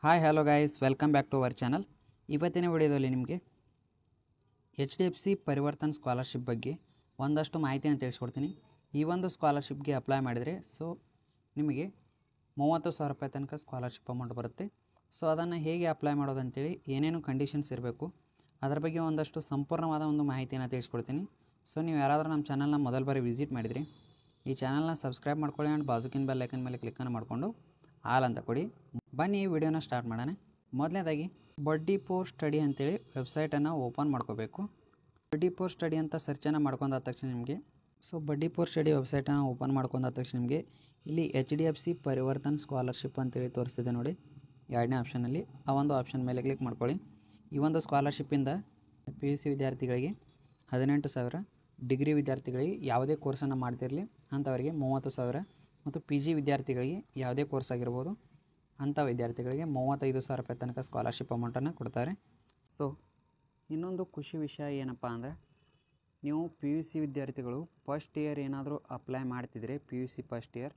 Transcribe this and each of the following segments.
Hi hello guys, welcome back to our channel. ಇವತ್ತಿನ ವಿಡಿಯೋದಲ್ಲಿ ನಿಮಗೆ HDFC ಪರಿವರ್ತನ್ ಸ್ಕಾಲರ್ಶಿಪ್ ಬಗ್ಗೆ ಒಂದಷ್ಟು ಮಾಹಿತಿಯನ್ನು ತಿಳಿಸ್ಕೊಡ್ತೀನಿ. ಈ ಒಂದು ಸ್ಕಾಲರ್ಶಿಪ್ಗೆ ಅಪ್ಲೈ ಮಾಡಿದರೆ ನಿಮಗೆ 30,000 ರೂಪಾಯಿ ತನಕ ಸ್ಕಾಲರ್ಶಿಪ್ ಅಮೌಂಟ್ ಬರುತ್ತೆ. ಅದನ್ನು ಹೇಗೆ ಅಪ್ಲೈ ಮಾಡೋದು ಅಂತೇಳಿ, ಏನೇನು ಕಂಡೀಷನ್ಸ್ ಇರಬೇಕು, ಅದರ ಬಗ್ಗೆ ಒಂದಷ್ಟು ಸಂಪೂರ್ಣವಾದ ಒಂದು ಮಾಹಿತಿಯನ್ನು ತಿಳಿಸ್ಕೊಡ್ತೀನಿ. ನೀವು ಯಾರಾದರೂ ನಮ್ಮ ಚಾನಲ್ನ ಮೊದಲ ಬಾರಿ ವಿಸಿಟ್ ಮಾಡಿದರೆ ಈ ಚಾನಲ್ನ ಸಬ್ಸ್ಕ್ರೈಬ್ ಮಾಡ್ಕೊಳ್ಳಿ ಆ್ಯಂಡ್ ಬಾಜುಕಿನ ಬೆಲ್ ಐಕನ್ ಮೇಲೆ ಕ್ಲಿಕ್ಕನ್ನು ಮಾಡಿಕೊಂಡು ಆಲ್ ಅಂತ ಕೊಡಿ. ಬನ್ನಿ ಈ ವಿಡಿಯೋನ ಸ್ಟಾರ್ಟ್ ಮಾಡೋಣ. ಮೊದಲನೇದಾಗಿ ಬಡ್ಡಿ ಪೋರ್ ಸ್ಟಡಿ ಅಂತೇಳಿ ವೆಬ್ಸೈಟನ್ನು ಓಪನ್ ಮಾಡ್ಕೋಬೇಕು. ಬಡ್ಡಿ ಪೋರ್ ಸ್ಟಡಿ ಅಂತ ಸರ್ಚನ್ನು ಮಾಡ್ಕೊಂಡಾದ ತಕ್ಷಣ ನಿಮಗೆ ಬಡ್ಡಿ ಪೋರ್ ಸ್ಟಡಿ ವೆಬ್ಸೈಟನ್ನು ಓಪನ್ ಮಾಡ್ಕೊಂಡಾದ ತಕ್ಷಣ ನಿಮಗೆ ಇಲ್ಲಿ HDFC ಪರಿವರ್ತನ್ ಸ್ಕಾಲರ್ಶಿಪ್ ಅಂತೇಳಿ ತೋರಿಸ್ತಿದೆ ನೋಡಿ, ಎರಡನೇ ಆಪ್ಷನಲ್ಲಿ. ಆ ಒಂದು ಆಪ್ಷನ್ ಮೇಲೆ ಕ್ಲಿಕ್ ಮಾಡ್ಕೊಳ್ಳಿ. ಈ ಒಂದು ಸ್ಕಾಲರ್ಶಿಪ್ಪಿಂದ PUC ವಿದ್ಯಾರ್ಥಿಗಳಿಗೆ 18,000, ಡಿಗ್ರಿ ವಿದ್ಯಾರ್ಥಿಗಳಿಗೆ ಯಾವುದೇ ಕೋರ್ಸನ್ನು ಮಾಡ್ತಿರಲಿ ಅಂಥವರಿಗೆ 30,000, ಮತ್ತು PG ವಿದ್ಯಾರ್ಥಿಗಳಿಗೆ ಯಾವುದೇ ಕೋರ್ಸ್ ಆಗಿರ್ಬೋದು ಅಂಥ ವಿದ್ಯಾರ್ಥಿಗಳಿಗೆ 35,000 ರೂಪಾಯಿ ತನಕ ಸ್ಕಾಲರ್ಶಿಪ್ ಅಮೌಂಟನ್ನು ಕೊಡ್ತಾರೆ. ಇನ್ನೊಂದು ಖುಷಿ ವಿಷಯ ಏನಪ್ಪ ಅಂದರೆ, ನೀವು PUC ವಿದ್ಯಾರ್ಥಿಗಳು ಫಸ್ಟ್ ಇಯರ್ ಏನಾದರೂ ಅಪ್ಲೈ ಮಾಡ್ತಿದ್ರೆ PUC ಫಸ್ಟ್ ಇಯರ್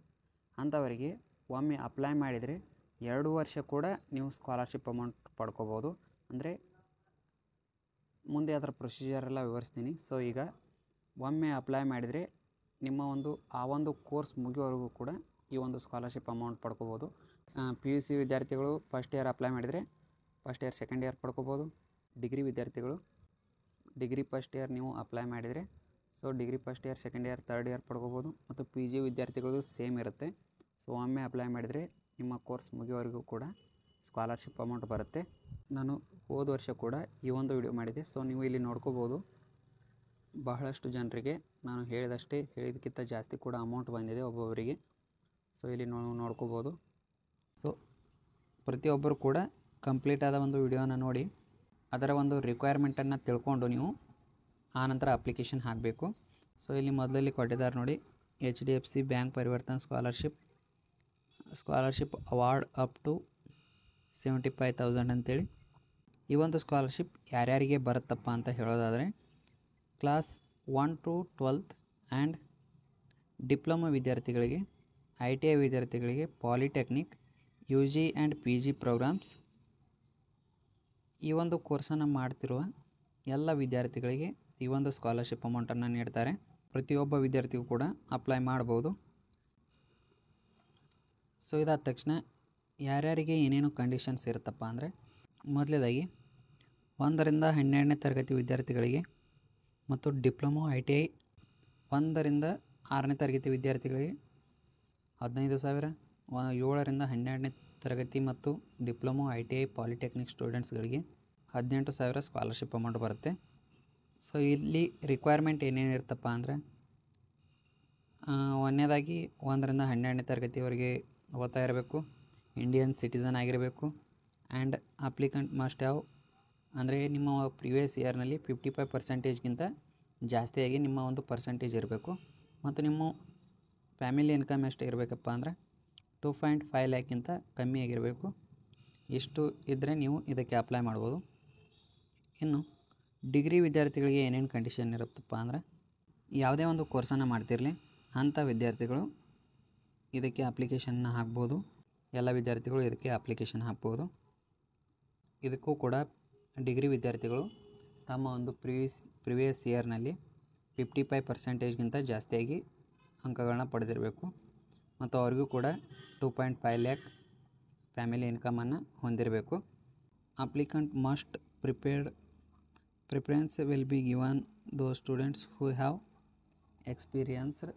ಅಂಥವರಿಗೆ ಒಮ್ಮೆ ಅಪ್ಲೈ ಮಾಡಿದರೆ 2 ವರ್ಷ ಕೂಡ ನೀವು ಸ್ಕಾಲರ್ಶಿಪ್ ಅಮೌಂಟ್ ಪಡ್ಕೋಬೋದು. ಅಂದರೆ ಮುಂದೆ ಅದರ ಪ್ರೊಸೀಜರೆಲ್ಲ ವಿವರಿಸ್ತೀನಿ. ಈಗ ಒಮ್ಮೆ ಅಪ್ಲೈ ಮಾಡಿದರೆ ನಿಮ್ಮ ಆ ಒಂದು ಕೋರ್ಸ್ ಮುಗಿಯೋವರೆಗೂ ಕೂಡ ಈ ಒಂದು ಸ್ಕಾಲರ್ಶಿಪ್ ಅಮೌಂಟ್ ಪಡ್ಕೋಬೋದು. PUC ವಿದ್ಯಾರ್ಥಿಗಳು ಫಸ್ಟ್ ಇಯರ್ ಅಪ್ಲೈ ಮಾಡಿದರೆ ಫಸ್ಟ್ ಇಯರ್ ಸೆಕೆಂಡ್ ಇಯರ್ ಪಡ್ಕೋಬೋದು. ಡಿಗ್ರಿ ವಿದ್ಯಾರ್ಥಿಗಳು ಡಿಗ್ರಿ ಫಸ್ಟ್ ಇಯರ್ ನೀವು ಅಪ್ಲೈ ಮಾಡಿದರೆ degree first year second year third year ಪಡ್ಕೋಬೋದು. ಮತ್ತು PG ವಿದ್ಯಾರ್ಥಿಗಳು ಸೇಮ್ ಇರುತ್ತೆ. ಒಮ್ಮೆ ಅಪ್ಲೈ ಮಾಡಿದರೆ ನಿಮ್ಮ ಕೋರ್ಸ್ ಮುಗಿಯೋವರೆಗೂ ಕೂಡ ಸ್ಕಾಲರ್ಶಿಪ್ ಅಮೌಂಟ್ ಬರುತ್ತೆ. ನಾನು ಹೋದ ವರ್ಷ ಕೂಡ ಈ ಒಂದು ವಿಡಿಯೋ ಮಾಡಿದೆ. ನೀವು ಇಲ್ಲಿ ನೋಡ್ಕೋಬೋದು, ಬಹಳಷ್ಟು ಜನರಿಗೆ ನಾನು ಹೇಳಿದಕ್ಕಿಂತ ಜಾಸ್ತಿ ಕೂಡ ಅಮೌಂಟ್ ಬಂದಿದೆ ಒಬ್ಬೊಬ್ಬರಿಗೆ. ಇಲ್ಲಿ ನೋಡ್ಕೋಬೋದು. ಪ್ರತಿಯೊಬ್ಬರು ಕೂಡ ಕಂಪ್ಲೀಟ್ ಆದ ಒಂದು ವಿಡಿಯೋನ ನೋಡಿ ಅದರ ಒಂದು ರಿಕ್ವೈರ್ಮೆಂಟನ್ನು ತಿಳ್ಕೊಂಡು ನೀವು ಆನಂತರ ಅಪ್ಲಿಕೇಶನ್ ಹಾಕಬೇಕು. ಇಲ್ಲಿ ಮೊದಲಲ್ಲಿ ಕೊಟ್ಟಿದ್ದಾರೆ ನೋಡಿ, HDFC bank Parivartan scholarship award up to 75,000 ಅಂತೇಳಿ. ಈ ಒಂದು ಸ್ಕಾಲರ್ಶಿಪ್ ಯಾರ್ಯಾರಿಗೆ ಬರುತ್ತಪ್ಪ ಅಂತ ಹೇಳೋದಾದರೆ, class 1 to 12th and diploma ವಿದ್ಯಾರ್ಥಿಗಳಿಗೆ, ITI ವಿದ್ಯಾರ್ಥಿಗಳಿಗೆ, polytechnic, UG and PG programs, ಈ ಒಂದು ಕೋರ್ಸನ್ನು ಮಾಡ್ತಿರುವ ಎಲ್ಲ ವಿದ್ಯಾರ್ಥಿಗಳಿಗೆ ಈ ಒಂದು ಸ್ಕಾಲರ್ಶಿಪ್ ಅಮೌಂಟನ್ನು ನೀಡ್ತಾರೆ. ಪ್ರತಿಯೊಬ್ಬ ವಿದ್ಯಾರ್ಥಿಗೂ ಕೂಡ ಅಪ್ಲೈ ಮಾಡ್ಬೋದು. ಇದಾದ ತಕ್ಷಣ ಯಾರ್ಯಾರಿಗೆ ಏನೇನು ಕಂಡೀಷನ್ಸ್ ಇರುತ್ತಪ್ಪ ಅಂದರೆ, ಮೊದಲನೇದಾಗಿ 1ರಿಂದ 12ನೇ ತರಗತಿ ವಿದ್ಯಾರ್ಥಿಗಳಿಗೆ ಮತ್ತು ಡಿಪ್ಲೊಮೊ ITI 1ರಿಂದ 6ನೇ ತರಗತಿ ವಿದ್ಯಾರ್ಥಿಗಳಿಗೆ 15,000, 7ರಿಂದ 12ನೇ ತರಗತಿ ಮತ್ತು ಡಿಪ್ಲೊಮೊ ITI ಪಾಲಿಟೆಕ್ನಿಕ್ ಸ್ಟೂಡೆಂಟ್ಸ್ಗಳಿಗೆ 18,000 ಸ್ಕಾಲರ್ಶಿಪ್ ಅಮೌಂಟ್ ಬರುತ್ತೆ. ಇಲ್ಲಿ ರಿಕ್ವೈರ್ಮೆಂಟ್ ಏನೇನು ಇರುತ್ತಪ್ಪ ಅಂದರೆ, ಒಂದನೇದಾಗಿ 1ರಿಂದ 12ನೇ ತರಗತಿವರೆಗೆ ಓದ್ತಾ ಇರಬೇಕು, ಇಂಡಿಯನ್ ಸಿಟಿಸನ್ ಆಗಿರಬೇಕು, ಆ್ಯಂಡ್ ಅಪ್ಲಿಕೆಂಟ್ ಮಸ್ಟ್ ಹ್ಯಾವ್, ಅಂದರೆ ನಿಮ್ಮ ಪ್ರಿವಿಯಸ್ ಇಯರ್ನಲ್ಲಿ 55%ಗಿಂತ ಜಾಸ್ತಿಯಾಗಿ ನಿಮ್ಮ ಒಂದು ಪರ್ಸೆಂಟೇಜ್ ಇರಬೇಕು. ಮತ್ತು ನಿಮ್ಮ ಫ್ಯಾಮಿಲಿ ಇನ್ಕಮ್ ಎಷ್ಟು ಇರಬೇಕಪ್ಪ ಅಂದರೆ 2.5 ಲ್ಯಾಕ್ಗಿಂತ ಕಮ್ಮಿ ಆಗಿರಬೇಕು. ಇಷ್ಟು ಇದ್ದರೆ ನೀವು ಇದಕ್ಕೆ ಅಪ್ಲೈ ಮಾಡ್ಬೋದು. ಇನ್ನು ಡಿಗ್ರಿ ವಿದ್ಯಾರ್ಥಿಗಳಿಗೆ ಏನೇನು ಕಂಡೀಷನ್ ಇರುತ್ತಪ್ಪ ಅಂದರೆ, ಯಾವುದೇ ಒಂದು ಕೋರ್ಸನ್ನು ಮಾಡ್ತಿರಲಿ ಅಂಥ ವಿದ್ಯಾರ್ಥಿಗಳು ಇದಕ್ಕೆ ಅಪ್ಲಿಕೇಶನ್ನ ಹಾಕ್ಬೋದು. ಎಲ್ಲ ವಿದ್ಯಾರ್ಥಿಗಳು ಇದಕ್ಕೆ ಅಪ್ಲಿಕೇಶನ್ ಹಾಕ್ಬೋದು. ಇದಕ್ಕೂ ಕೂಡ ಡಿಗ್ರಿ ವಿದ್ಯಾರ್ಥಿಗಳು ತಮ್ಮ ಒಂದು ಪ್ರಿವಿಯಸ್ ಇಯರ್ನಲ್ಲಿ 55%ಗಿಂತ ಜಾಸ್ತಿಯಾಗಿ ಅಂಕಗಳನ್ನ ಪಡೆದಿರಬೇಕು. ಮತ್ತು ಅವ್ರಿಗೂ ಕೂಡ 2.5 ಲ್ಯಾಕ್ ಫ್ಯಾಮಿಲಿ ಇನ್ಕಮನ್ನು ಹೊಂದಿರಬೇಕು. Applicant must preference will be given those students who have experienced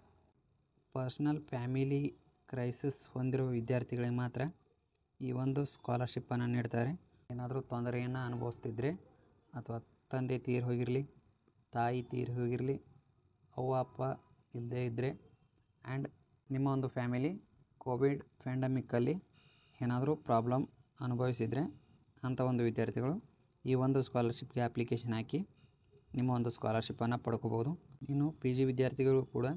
personal family crisis ಹೊಂದಿರುವ ವಿದ್ಯಾರ್ಥಿಗಳಿಗೆ ಮಾತ್ರ ಈ ಒಂದು ಸ್ಕಾಲರ್ಶಿಪ್ಪನ್ನು ನೀಡ್ತಾರೆ. ಏನಾದರೂ ತೊಂದರೆಯನ್ನು ಅನುಭವಿಸ್ತಿದ್ರೆ, ಅಥವಾ ತಂದೆ ತೀರಿ ಹೋಗಿರಲಿ, ತಾಯಿ ತೀರಿ ಹೋಗಿರಲಿ, ಅವ್ವ ಅಪ್ಪ ಇಲ್ಲದೇ ಇದ್ದರೆ, ಆ್ಯಂಡ್ ನಿಮ್ಮ ಒಂದು ಫ್ಯಾಮಿಲಿ ಕೋವಿಡ್ ಪ್ಯಾಂಡಮಿಕ್ಕಲ್ಲಿ ಏನಾದರೂ ಪ್ರಾಬ್ಲಮ್ ಅನುಭವಿಸಿದರೆ ಅಂಥ ಒಂದು ವಿದ್ಯಾರ್ಥಿಗಳು ಈ ಒಂದು ಸ್ಕಾಲರ್ಶಿಪ್ಗೆ ಅಪ್ಲಿಕೇಶನ್ ಹಾಕಿ ನಿಮ್ಮ ಒಂದು ಸ್ಕಾಲರ್ಶಿಪ್ಪನ್ನು ಪಡ್ಕೋಬೋದು. ಇನ್ನು PG ವಿದ್ಯಾರ್ಥಿಗಳು ಕೂಡ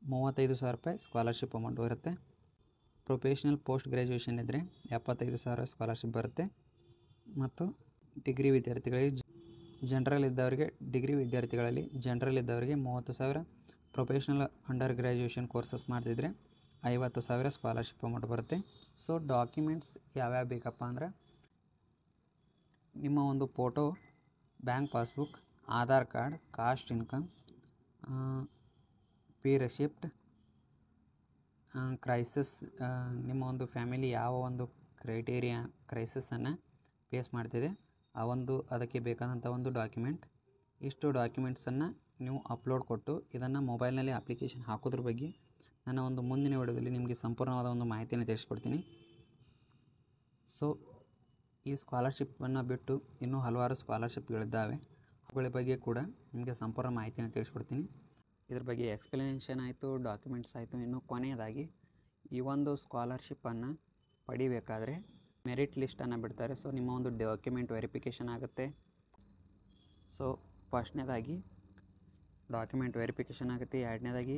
35,000 ರೂಪಾಯಿ ಸ್ಕಾಲರ್ಶಿಪ್ ಅಮೌಂಟ್ ಬರುತ್ತೆ. ಪ್ರೊಫೆಷ್ನಲ್ ಪೋಸ್ಟ್ ಗ್ರ್ಯಾಜುಯೇಷನ್ ಇದ್ದರೆ 75,000 ಸ್ಕಾಲರ್ಶಿಪ್ ಬರುತ್ತೆ. ಮತ್ತು ಡಿಗ್ರಿ ವಿದ್ಯಾರ್ಥಿಗಳಿಗೆ ಡಿಗ್ರಿ ವಿದ್ಯಾರ್ಥಿಗಳಲ್ಲಿ ಜನರಲ್ ಇದ್ದವರಿಗೆ 30,000, ಪ್ರೊಫೆಷ್ನಲ್ ಅಂಡರ್ ಗ್ರ್ಯಾಜುಯೇಷನ್ ಕೋರ್ಸಸ್ ಮಾಡ್ತಿದ್ರೆ 50,000 ಸ್ಕಾಲರ್ಶಿಪ್ ಅಮೌಂಟ್ ಬರುತ್ತೆ. ಸೊ ಡಾಕ್ಯುಮೆಂಟ್ಸ್ ಯಾವ್ಯಾವ ಬೇಕಪ್ಪ ಅಂದ್ರೆ ನಿಮ್ಮ ಒಂದು photo, bank passbook, Aadhaar card, caste income, pay receipt, crisis, ನಿಮ್ಮ ಒಂದು ಫ್ಯಾಮಿಲಿ ಯಾವ ಒಂದು ಕ್ರೈಸಿಸನ್ನು ಫೇಸ್ ಮಾಡ್ತಿದೆ ಅದಕ್ಕೆ ಬೇಕಾದಂಥ ಒಂದು ಡಾಕ್ಯುಮೆಂಟ್. ಇಷ್ಟು ಡಾಕ್ಯುಮೆಂಟ್ಸನ್ನು ನೀವು ಅಪ್ಲೋಡ್ ಕೊಟ್ಟು ಇದನ್ನು ಮೊಬೈಲ್ನಲ್ಲಿ ಅಪ್ಲಿಕೇಶನ್ ಹಾಕೋದ್ರ ಬಗ್ಗೆ ನನ್ನ ಒಂದು ಮುಂದಿನ ವಿಡಿಯೋದಲ್ಲಿ ನಿಮಗೆ ಸಂಪೂರ್ಣವಾದ ಒಂದು ಮಾಹಿತಿಯನ್ನು ತಿಳಿಸ್ಕೊಡ್ತೀನಿ. ಸೊ ಈ ಸ್ಕಾಲರ್ಶಿಪ್ಪನ್ನು ಬಿಟ್ಟು ಇನ್ನೂ ಹಲವಾರು ಸ್ಕಾಲರ್ಶಿಪ್ಗಳಿದ್ದಾವೆ, ಅವುಗಳ ಬಗ್ಗೆ ಕೂಡ ನಿಮಗೆ ಸಂಪೂರ್ಣ ಮಾಹಿತಿಯನ್ನು ತಿಳಿಸ್ಕೊಡ್ತೀನಿ. ಇದ್ರ ಬಗ್ಗೆ ಎಕ್ಸ್ಪ್ಲನೇಷನ್ ಆಯಿತು, ಡಾಕ್ಯುಮೆಂಟ್ಸ್ ಆಯಿತು. ಇನ್ನು ಕೊನೆಯದಾಗಿ ಈ ಒಂದು ಸ್ಕಾಲರ್ಶಿಪ್ಪನ್ನು ಪಡಿಬೇಕಾದ್ರೆ ಮೆರಿಟ್ ಲಿಸ್ಟನ್ನು ಬಿಡ್ತಾರೆ. ಸೊ ನಿಮ್ಮ ಒಂದು ಡಾಕ್ಯುಮೆಂಟ್ ವೆರಿಫಿಕೇಷನ್ ಆಗುತ್ತೆ. ಸೊ ಫಸ್ಟ್ನೇದಾಗಿ ಡಾಕ್ಯುಮೆಂಟ್ ವೆರಿಫಿಕೇಷನ್ ಆಗುತ್ತೆ, ಎರಡನೇದಾಗಿ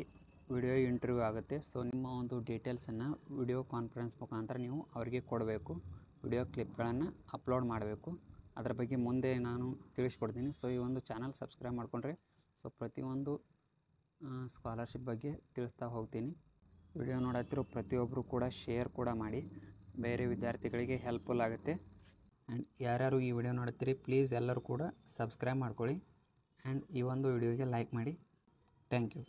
ವಿಡಿಯೋ ಇಂಟರ್ವ್ಯೂ ಆಗುತ್ತೆ. ಸೊ ನಿಮ್ಮ ಒಂದು ಡೀಟೇಲ್ಸನ್ನು ವಿಡಿಯೋ ಕಾನ್ಫರೆನ್ಸ್ ಮುಖಾಂತರ ನೀವು ಅವರಿಗೆ ಕೊಡಬೇಕು, ವಿಡಿಯೋ ಕ್ಲಿಪ್ಗಳನ್ನು ಅಪ್ಲೋಡ್ ಮಾಡಬೇಕು. ಅದರ ಬಗ್ಗೆ ಮುಂದೆ ನಾನು ತಿಳಿಸ್ಕೊಡ್ತೀನಿ. ಸೊ ಈ ಒಂದು ಚಾನಲ್ ಸಬ್ಸ್ಕ್ರೈಬ್ ಮಾಡಿಕೊಂಡ್ರೆ ಸೊ ಪ್ರತಿಯೊಂದು ಸ್ಕಾಲರ್ಶಿಪ್ ಬಗ್ಗೆ ತಿಳಿಸ್ತಾ ಹೋಗ್ತೀನಿ. ವಿಡಿಯೋ ನೋಡತ್ತಿರೋ ಪ್ರತಿಯೊಬ್ಬರು ಕೂಡ ಶೇರ್ ಕೂಡ ಮಾಡಿ, ಬೇರೆ ವಿದ್ಯಾರ್ಥಿಗಳಿಗೆ ಹೆಲ್ಪ್ಫುಲ್ ಆಗುತ್ತೆ. ಆ್ಯಂಡ್ ಯಾರ್ಯಾರು ಈ ವಿಡಿಯೋ ನೋಡ್ತೀರಿ ಪ್ಲೀಸ್ ಎಲ್ಲರೂ ಕೂಡ ಸಬ್ಸ್ಕ್ರೈಬ್ ಮಾಡ್ಕೊಳ್ಳಿ ಆ್ಯಂಡ್ ಈ ಒಂದು ವಿಡಿಯೋಗೆ ಲೈಕ್ ಮಾಡಿ. Thank you.